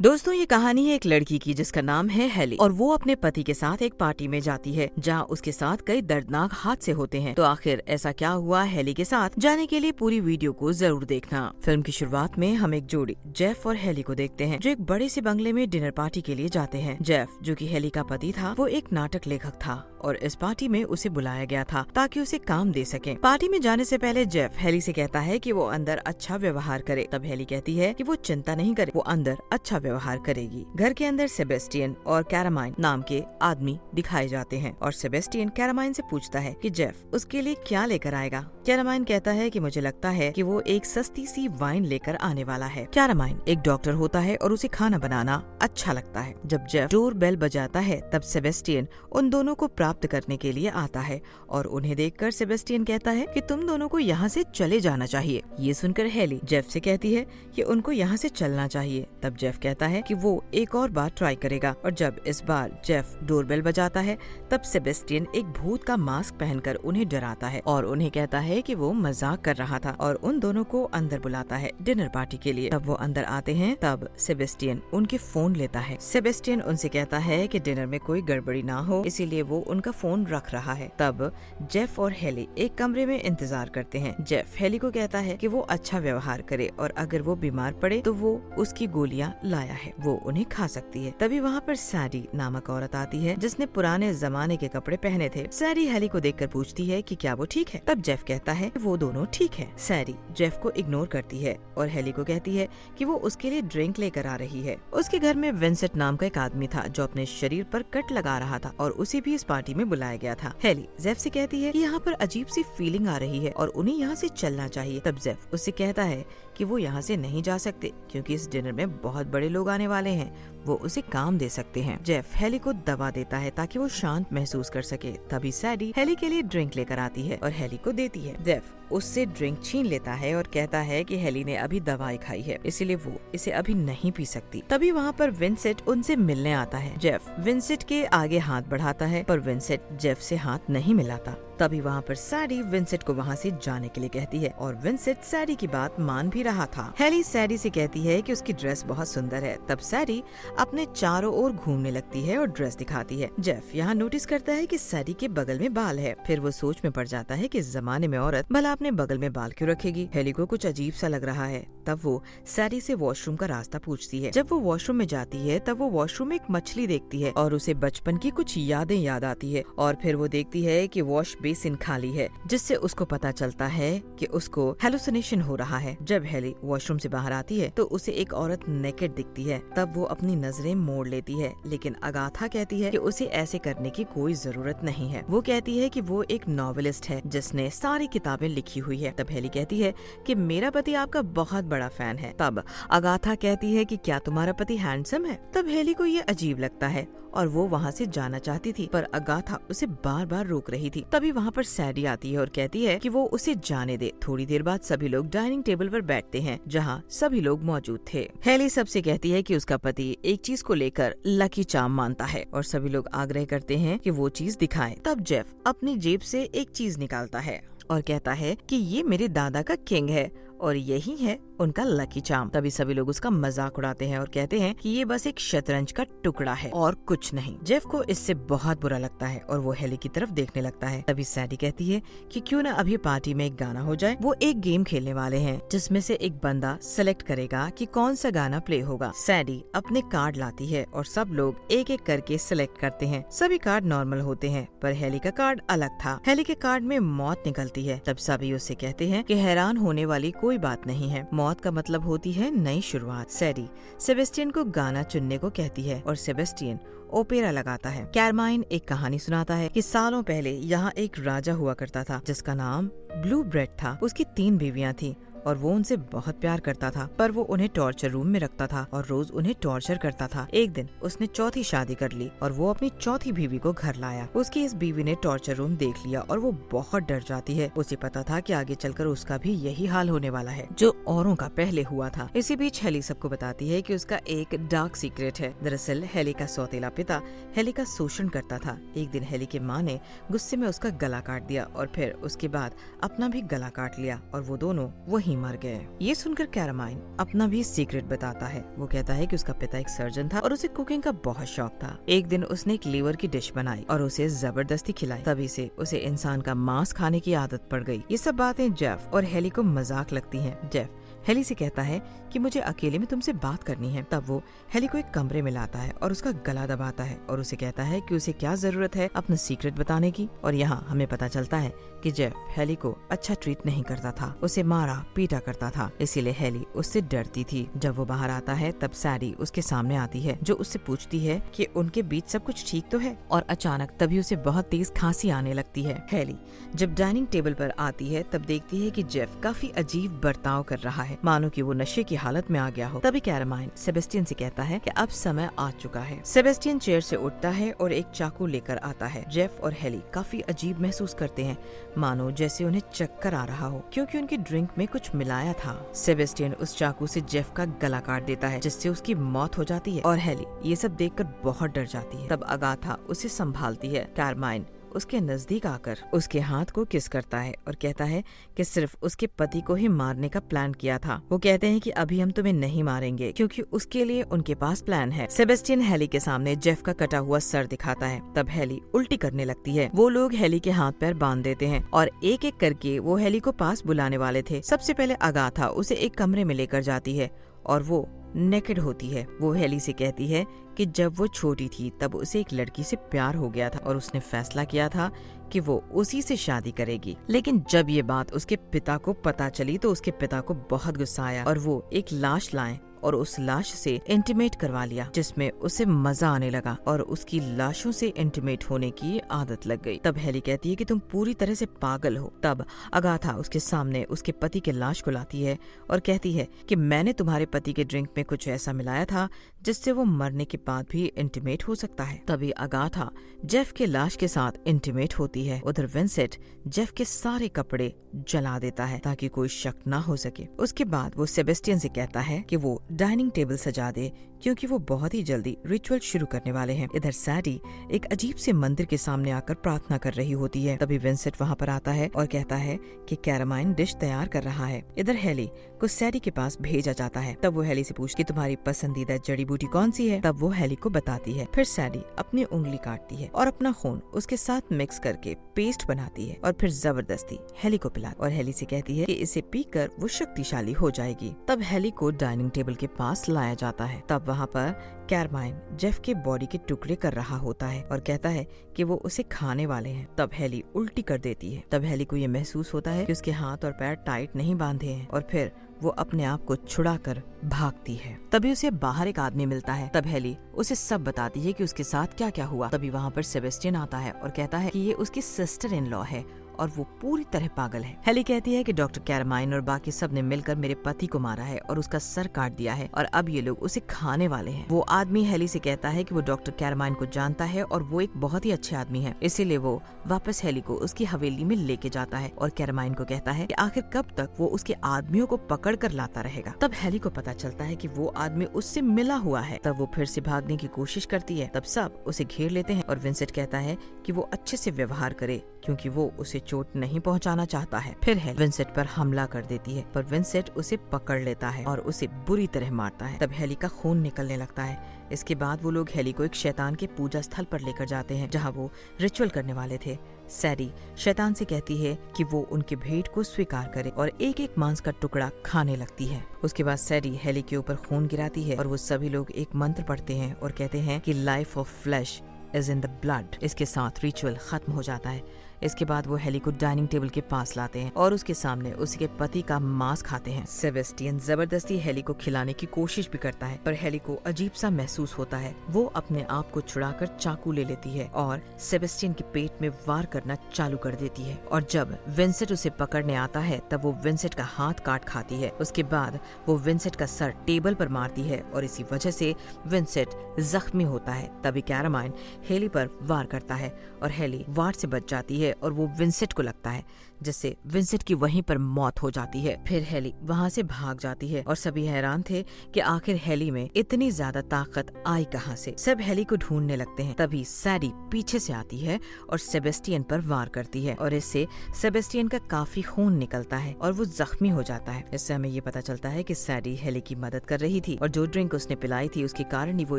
दोस्तों, ये कहानी है एक लड़की की जिसका नाम है हेली और वो अपने पति के साथ एक पार्टी में जाती है जहाँ उसके साथ कई दर्दनाक हादसे होते हैं। तो आखिर ऐसा क्या हुआ हेली के साथ, जाने के लिए पूरी वीडियो को जरूर देखना। फिल्म की शुरुआत में हम एक जोड़ी जेफ और हेली को देखते हैं जो एक बड़े से बंगले में डिनर पार्टी के लिए जाते हैं। जेफ, जो कि हेली का पति था, वो एक नाटक लेखक था और इस पार्टी में उसे बुलाया गया था ताकि उसे काम दे सके। पार्टी में जाने से पहले जेफ हेली से कहता है कि वो अंदर अच्छा व्यवहार करे। तब हेली कहती है कि वो चिंता नहीं करे, वो अंदर अच्छा व्यवहार करेगी। घर के अंदर सेबेस्टियन और कैरामाइन नाम के आदमी दिखाए जाते हैं और सेबेस्टियन कैरामाइन से पूछता है कि जेफ उसके लिए क्या लेकर आएगा। कैरामाइन कहता है कि मुझे लगता है कि वो एक सस्ती सी वाइन लेकर आने वाला है। कैरामाइन एक डॉक्टर होता है और उसे खाना बनाना अच्छा लगता है। जब जेफ डोर बेल बजाता है तब सेबेस्टियन उन दोनों को प्राप्त करने के लिए आता है और उन्हें देखकर सेबेस्टियन कहता है कि तुम दोनों को यहाँ से चले जाना चाहिए। ये सुनकर हेली जेफ से कहती है कि उनको यहाँ से चलना चाहिए। तब जेफ कहता है कि वो एक और बार ट्राई करेगा और जब इस बार जेफ डोरबेल बजाता है तब सेबेस्टियन एक भूत का मास्क पहनकर उन्हें डराता है और उन्हें कहता है कि वो मजाक कर रहा था और उन दोनों को अंदर बुलाता है डिनर पार्टी के लिए। तब वो अंदर आते हैं तब सेबेस्टियन उनके फोन लेता है। सेबेस्टियन उनसे कहता है कि डिनर में कोई गड़बड़ी ना हो, इसीलिए वो उनका फोन रख रहा है। तब जेफ और हेली एक कमरे में इंतजार करते हैं। जेफ हेली को कहता है कि वो अच्छा व्यवहार करे और अगर वो बीमार पड़े तो वो उसकी गोलियां लाया है, वो उन्हें खा सकती है। तभी वहाँ पर सैडी नामक औरत आती है जिसने पुराने जमाने के कपड़े पहने थे। सैडी हेली को देखकर पूछती है कि क्या वो ठीक है। तब जेफ कहता है कि वो दोनों ठीक है। सैडी जेफ को इग्नोर करती है और हेली को कहती है कि वो उसके लिए ड्रिंक लेकर आ रही है। उसके घर में विंसेंट नाम का एक आदमी था जो अपने शरीर पर कट लगा रहा था और उसे भी इस पार्टी में बुलाया गया था। हेली जेफ से कहती है कि यहाँ पर अजीब सी फीलिंग आ रही है और उन्हें यहाँ से चलना चाहिए। तब जेफ उससे कहता है कि वो यहाँ से नहीं जा सकते क्योंकि इस डिनर में बहुत बड़े लोग आने वाले हैं, वो उसे काम दे सकते हैं। जेफ हेली को दवा देता है ताकि वो शांत महसूस कर सके। तभी सैडी हेली के लिए ड्रिंक लेकर आती है और हेली को देती है। जेफ उससे ड्रिंक छीन लेता है और कहता है कि हेली ने अभी दवाई खाई है, इसीलिए वो इसे अभी नहीं पी सकती। तभी वहाँ पर विंसेंट उनसे मिलने आता है। जेफ विंसेंट के आगे हाथ बढ़ाता है पर विंसेंट जेफ से हाथ नहीं मिलाता। तभी वहाँ पर सैडी विंसेंट को वहाँ से जाने के लिए कहती है और विंसेंट सैडी की बात मान भी रहा था। हेली सैडी से कहती है कि उसकी ड्रेस बहुत सुंदर है। तब सैडी अपने चारों ओर घूमने लगती है और ड्रेस दिखाती है। जेफ यहाँ नोटिस करता है कि सैडी के बगल में बाल है। फिर वो सोच में पड़ जाता है कि इस जमाने में औरत भला अपने बगल में बाल क्यों रखेगी। हेली को कुछ अजीब सा लग रहा है। तब वो सैडी से वॉशरूम का रास्ता पूछती है। जब वो वॉशरूम में जाती है तब वो वॉशरूम में एक मछली देखती है और उसे बचपन की कुछ यादें याद आती है और फिर वो देखती है कि वॉश बेसिन खाली है, जिससे उसको पता चलता है कि उसको हेलुसिनेशन हो रहा है। जब हेली वॉशरूम से बाहर आती है तो उसे एक औरत नेकेड दिखती है। तब वो अपनी नजरें मोड़ लेती है, लेकिन अगाथा कहती है कि उसे ऐसे करने की कोई जरूरत नहीं है। वो कहती है कि वो एक नॉवेलिस्ट है जिसने सारी किताबें लिखी हुई है। तब हेली कहती है कि मेरा पति आपका बहुत बड़ा फैन है। तब अगाथा कहती है कि क्या तुम्हारा पति हैंडसम है। तब हेली को ये अजीब लगता है और वो वहाँ से जाना चाहती थी पर अगाथा उसे बार बार रोक रही थी। तभी वहाँ पर सैडी आती है और कहती है कि वो उसे जाने दे। थोड़ी देर बाद सभी लोग डाइनिंग टेबल पर बैठते हैं जहाँ सभी लोग मौजूद थे। हेली सबसे कहती है कि उसका पति एक चीज को लेकर लकी चार्म मानता है और सभी लोग आग्रह करते हैं कि वो चीज दिखाए। तब जेफ अपनी जेब से एक चीज निकालता है और कहता है कि ये मेरे दादा का किंग है और यही है उनका लकी चार्म। तभी सभी लोग उसका मजाक उड़ाते हैं और कहते हैं कि ये बस एक शतरंज का टुकड़ा है और कुछ नहीं। जेफ को इससे बहुत बुरा लगता है और वो हेली की तरफ देखने लगता है। तभी सैडी कहती है कि क्यों ना अभी पार्टी में एक गाना हो जाए। वो एक गेम खेलने वाले हैं जिसमें से एक बंदा सेलेक्ट करेगा कि कौन सा गाना प्ले होगा। सैडी अपने कार्ड लाती है और सब लोग एक एक करके सिलेक्ट करते हैं। सभी कार्ड नॉर्मल होते हैं पर हेली का कार्ड अलग था। हेली के कार्ड में मौत निकलती है। तब सभी उससे कहते हैं कि हैरान होने वाली कोई बात नहीं है, मौत का मतलब होती है नई शुरुआत। सैडी सेबेस्टियन को गाना चुनने को कहती है और सेबेस्टियन ओपेरा लगाता है। कैरमाइन एक कहानी सुनाता है कि सालों पहले यहाँ एक राजा हुआ करता था जिसका नाम ब्लू ब्रेड था। उसकी 3 बीवियां थी और वो उनसे बहुत प्यार करता था पर वो उन्हें टॉर्चर रूम में रखता था और रोज उन्हें टॉर्चर करता था। एक दिन उसने चौथी शादी कर ली और वो अपनी चौथी बीवी को घर लाया। उसकी इस बीवी ने टॉर्चर रूम देख लिया और वो बहुत डर जाती है। उसे पता था कि आगे चलकर उसका भी यही हाल होने वाला है जो औरों का पहले हुआ था। इसी बीच हेली सबको बताती है कि उसका एक डार्क सीक्रेट है। दरअसल हेली का सौतेला पिता हेली का शोषण करता था। एक दिन हेली की माँ ने गुस्से में उसका गला काट दिया और फिर उसके बाद अपना भी गला काट लिया और वो दोनों वहीं ही मर गए। ये सुनकर कैरमाइन अपना भी सीक्रेट बताता है। वो कहता है कि उसका पिता एक सर्जन था और उसे कुकिंग का बहुत शौक था। एक दिन उसने एक लीवर की डिश बनाई और उसे जबरदस्ती खिलाई। तभी से उसे इंसान का मांस खाने की आदत पड़ गई। ये सब बातें जेफ और हेली को मजाक लगती हैं। जेफ हेली से कहता है कि मुझे अकेले में तुमसे बात करनी है। तब वो हेली को एक कमरे में लाता है और उसका गला दबाता है और उसे कहता है कि उसे क्या जरूरत है अपना सीक्रेट बताने की। और यहाँ हमें पता चलता है कि जेफ हेली को अच्छा ट्रीट नहीं करता था, उसे मारा पीटा करता था, इसीलिए हेली उससे डरती थी। जब वो बाहर आता है तब सैडी उसके सामने आती है, जो उससे पूछती है कि उनके बीच सब कुछ ठीक तो है। और अचानक तभी उसे बहुत तेज खांसी आने लगती है। हेली जब डाइनिंग टेबल पर आती है तब देखती है कि जेफ काफी अजीब बर्ताव कर रहा है, मानो कि वो नशे की हालत में आ गया हो। तभी कैरमाइन सेबेस्टियन से कहता है कि अब समय आ चुका है। सेबेस्टियन चेयर से उठता है और एक चाकू लेकर आता है। जेफ और हेली काफी अजीब महसूस करते हैं, मानो जैसे उन्हें चक्कर आ रहा हो, क्योंकि उनकी ड्रिंक में कुछ मिलाया था। सेबेस्टियन उस चाकू से जेफ का गला काट देता है, जिससे उसकी मौत हो जाती है और हेली ये सब देखकर बहुत डर जाती है। तब अगाथा उसे संभालती है। कैरमाइन उसके नजदीक आकर उसके हाथ को किस करता है और कहता है कि सिर्फ उसके पति को ही मारने का प्लान किया था। वो कहते हैं कि अभी हम तुम्हें नहीं मारेंगे क्योंकि उसके लिए उनके पास प्लान है। सेबेस्टियन हेली के सामने जेफ का कटा हुआ सर दिखाता है। तब हेली उल्टी करने लगती है। वो लोग हेली के हाथ पैर बांध देते हैं और एक एक करके वो हेली को पास बुलाने वाले थे। सबसे पहले अगाथा उसे एक कमरे में लेकर जाती है और वो नेकेड होती है। वो हेली से कहती है कि जब वो छोटी थी तब उसे एक लड़की से प्यार हो गया था और उसने फैसला किया था कि वो उसी से शादी करेगी। लेकिन जब ये बात उसके पिता को पता चली तो उसके पिता को बहुत गुस्सा आया और वो एक लाश लाए और उस लाश से इंटीमेट करवा लिया, जिसमें उसे मजा आने लगा और उसकी लाशों से इंटीमेट होने की आदत लग गई। तब हेली कहती है कि तुम पूरी तरह से पागल हो। तब अगाथा उसके सामने उसके पति के लाश को लाती है और कहती है कि मैंने तुम्हारे पति के ड्रिंक में कुछ ऐसा मिलाया था जिससे वो मरने के बाद भी इंटीमेट हो सकता है। तभी अगाथा जेफ के लाश के साथ इंटीमेट होती है। उधर विंसेंट जेफ के सारे कपड़े जला देता है ताकि कोई शक ना हो सके। उसके बाद वो सेबेस्टियन से कहता है कि वो डाइनिंग टेबल सजा दे क्योंकि वो बहुत ही जल्दी रिचुअल शुरू करने वाले हैं। इधर सैडी एक अजीब से मंदिर के सामने आकर प्रार्थना कर रही होती है। तभी विंसेंट वहाँ पर आता है और कहता है कि कैरमाइन डिश तैयार कर रहा है। इधर हेली को सैडी के पास भेजा जाता है। तब वो हेली से पूछती है तुम्हारी पसंदीदा जड़ी बूटी कौन सी है। तब वो हेली को बताती है। फिर सैडी अपनी उंगली काटती है और अपना खून उसके साथ मिक्स करके पेस्ट बनाती है और फिर जबरदस्ती हेली को पिलाती और हेली से कहती है कि इसे पीकर वो शक्तिशाली हो जाएगी। तब हेली को डाइनिंग टेबल के पास लाया जाता है। तब वहाँ पर कैरमाइन जेफ के बॉडी के टुकड़े कर रहा होता है और कहता है कि वो उसे खाने वाले हैं। तब हेली उल्टी कर देती है। तब हेली को ये महसूस होता है कि उसके हाथ और पैर टाइट नहीं बांधे हैं और फिर वो अपने आप को छुड़ाकर भागती है। तभी उसे बाहर एक आदमी मिलता है। तब हेली उसे सब बताती है कि उसके साथ क्या क्या हुआ। तभी वहाँ पर सेबेस्टियन आता है और कहता है कि ये उसकी सिस्टर इन लॉ है और वो पूरी तरह पागल है। हेली कहती है कि डॉक्टर कैरमाइन और बाकी सब ने मिलकर मेरे पति को मारा है और उसका सर काट दिया है और अब ये लोग उसे खाने वाले हैं। वो आदमी हेली से कहता है कि वो डॉक्टर कैरमाइन को जानता है और वो एक बहुत ही अच्छे आदमी है, इसीलिए वो वापस हेली को उसकी हवेली में लेके जाता है और कैरमाइन को कहता है कि आखिर कब तक वो उसके आदमियों को पकड़ कर लाता रहेगा। तब हेली को पता चलता है कि वो आदमी उससे मिला हुआ है। तब वो फिर से भागने की कोशिश करती है। तब सब उसे घेर लेते हैं और विंसेंट कहता है कि वो अच्छे से व्यवहार करे क्योंकि वो उसे चोट नहीं पहुंचाना चाहता है। फिर हेली विंसेंट पर हमला कर देती है पर विंसेंट उसे पकड़ लेता है और उसे बुरी तरह मारता है। तब हेली का खून निकलने लगता है। इसके बाद वो लोग हेली को एक शैतान के पूजा स्थल पर लेकर जाते हैं जहाँ वो रिचुअल करने वाले थे। सैडी शैतान से कहती है कि वो उनके भेंट को स्वीकार करे और एक एक मांस का टुकड़ा खाने लगती है। उसके बाद सैडी हेली के ऊपर खून गिराती है और वो सभी लोग एक मंत्र पढ़ते हैं और कहते हैं कि life of flash is in the blood. इसके साथ रिचुअल खत्म हो जाता है। इसके बाद वो हेली को डाइनिंग टेबल के पास लाते हैं और उसके सामने उसके पति का मांस खाते हैं। सेबेस्टियन जबरदस्ती हेली को खिलाने की कोशिश भी करता है पर हेली को अजीब सा महसूस होता है। वो अपने आप को छुड़ाकर चाकू ले लेती है और सेबेस्टियन के पेट में वार करना चालू कर देती है और जब विंसेंट उसे पकड़ने आता है तब वो विंसेंट का हाथ काट खाती है। उसके बाद वो विंसेंट का सर टेबल पर मारती है और इसी वजह से विंसेंट जख्मी होता है। तभी कैरमाइन हेली पर वार करता है और हेली वार से बच जाती है और वो विंसेंट को लगता है जिससे विंसेंट की वहीं पर मौत हो जाती है। फिर हेली वहाँ से भाग जाती है और सभी हैरान थे कि आखिर हेली में इतनी ज्यादा ताकत आई कहाँ से। सब हेली को ढूंढने लगते हैं। तभी सैडी पीछे से आती है और सेबेस्टियन पर वार करती है और इससे सेबेस्टियन का काफी खून निकलता है और वो जख्मी हो जाता है। इससे हमें ये पता चलता है कि सैडी हेली की मदद कर रही थी और जो ड्रिंक उसने पिलाई थी उसके कारण ही वो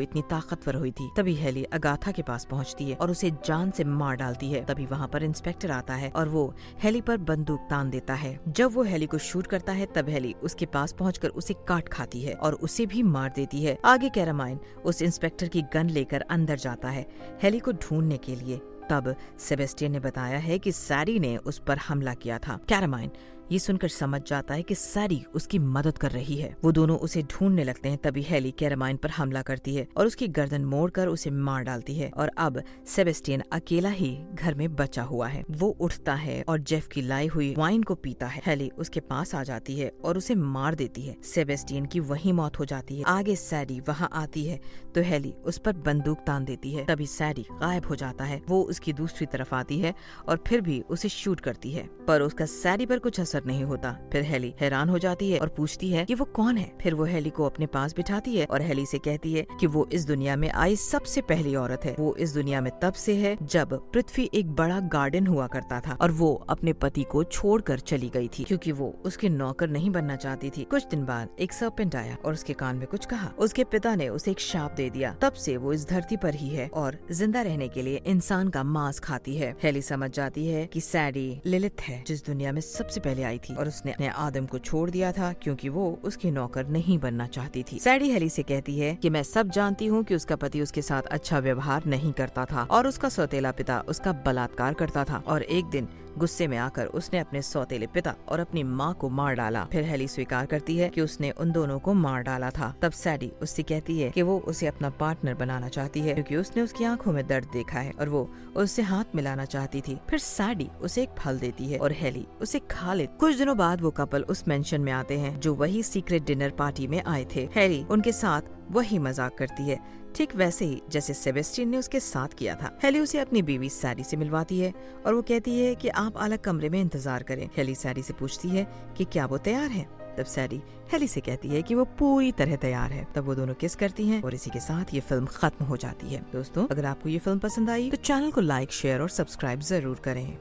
इतनी ताकतवर हुई थी। तभी हेली अगाथा के पास पहुंचती है और उसे जान से मार डालती है। तभी वहाँ पर इंस्पेक्टर आता है और वो हेली पर बंदूक तान देता है। जब वो हेली को शूट करता है तब हेली उसके पास पहुंचकर उसे काट खाती है और उसे भी मार देती है। आगे कैरामाइन उस इंस्पेक्टर की गन लेकर अंदर जाता है हेली को ढूंढने के लिए। तब सेबेस्टियन ने बताया है कि सैडी ने उस पर हमला किया था। कैरामाइन ये सुनकर समझ जाता है कि सैडी उसकी मदद कर रही है। वो दोनों उसे ढूंढने लगते हैं। तभी हेली कैरामाइन पर हमला करती है और उसकी गर्दन मोड़कर उसे मार डालती है और अब सेबेस्टियन अकेला ही घर में बचा हुआ है। वो उठता है और जेफ की लाई हुई वाइन को पीता है। हेली उसके पास आ जाती है और उसे मार देती है। सेबेस्टियन की वही मौत हो जाती है। आगे सैडी वहाँ आती है तो हेली उस पर बंदूक तान देती है। तभी सैडी गायब हो जाता है। वो उसकी दूसरी तरफ आती है और फिर भी उसे शूट करती है पर उसका सैडी पर कुछ असर नहीं होता। फिर हेली हैरान हो जाती है और पूछती है कि वो कौन है। फिर वो हेली को अपने पास बिठाती है और हेली से कहती है कि वो इस दुनिया में आई सबसे पहली औरत है। वो इस दुनिया में तब से है जब पृथ्वी एक बड़ा गार्डन हुआ करता था और वो अपने पति को छोड़कर चली गई थी क्योंकि वो उसके नौकर नहीं बनना चाहती थी। कुछ दिन बाद एक सर्पेंट आया और उसके कान में कुछ कहा। उसके पिता ने उसे एक शाप दे दिया। तब से वो इस धरती पर ही है और जिंदा रहने के लिए इंसान का मांस खाती है। हेली समझ जाती है कि सैडी लिलिथ है जिस दुनिया में सबसे पहले आई थी और उसने अपने आदम को छोड़ दिया था क्योंकि वो उसकी नौकर नहीं बनना चाहती थी। सैडी हेली से कहती है कि मैं सब जानती हूँ कि उसका पति उसके साथ अच्छा व्यवहार नहीं करता था और उसका सौतेला पिता उसका बलात्कार करता था और एक दिन गुस्से में आकर उसने अपने सौतेले पिता और अपनी माँ को मार डाला। फिर हेली स्वीकार करती है कि उसने उन दोनों को मार डाला था। तब सैडी उससे कहती है कि वो उसे अपना पार्टनर बनाना चाहती है क्योंकि उसने उसकी आंखों में दर्द देखा है और वो उससे हाथ मिलाना चाहती थी। फिर सैडी उसे एक फल देती है और हेली उसे खा लेती। कुछ दिनों बाद वो कपल उस मेंशन में आते हैं जो वही सीक्रेट डिनर पार्टी में आए थे। हेली उनके साथ वही मजाक करती है ठीक वैसे ही जैसे सेबेस्टियन ने उसके साथ किया था। हेली उसे अपनी बीवी सैडी से मिलवाती है और वो कहती है कि आप अलग कमरे में इंतजार करें। हेली सैडी से पूछती है कि क्या वो तैयार है। तब सैडी हेली से कहती है कि वो पूरी तरह तैयार है। तब वो दोनों किस करती हैं और इसी के साथ ये फिल्म खत्म हो जाती है। दोस्तों अगर आपको ये फिल्म पसंद आई तो चैनल को लाइक शेयर और सब्सक्राइब जरूर करें।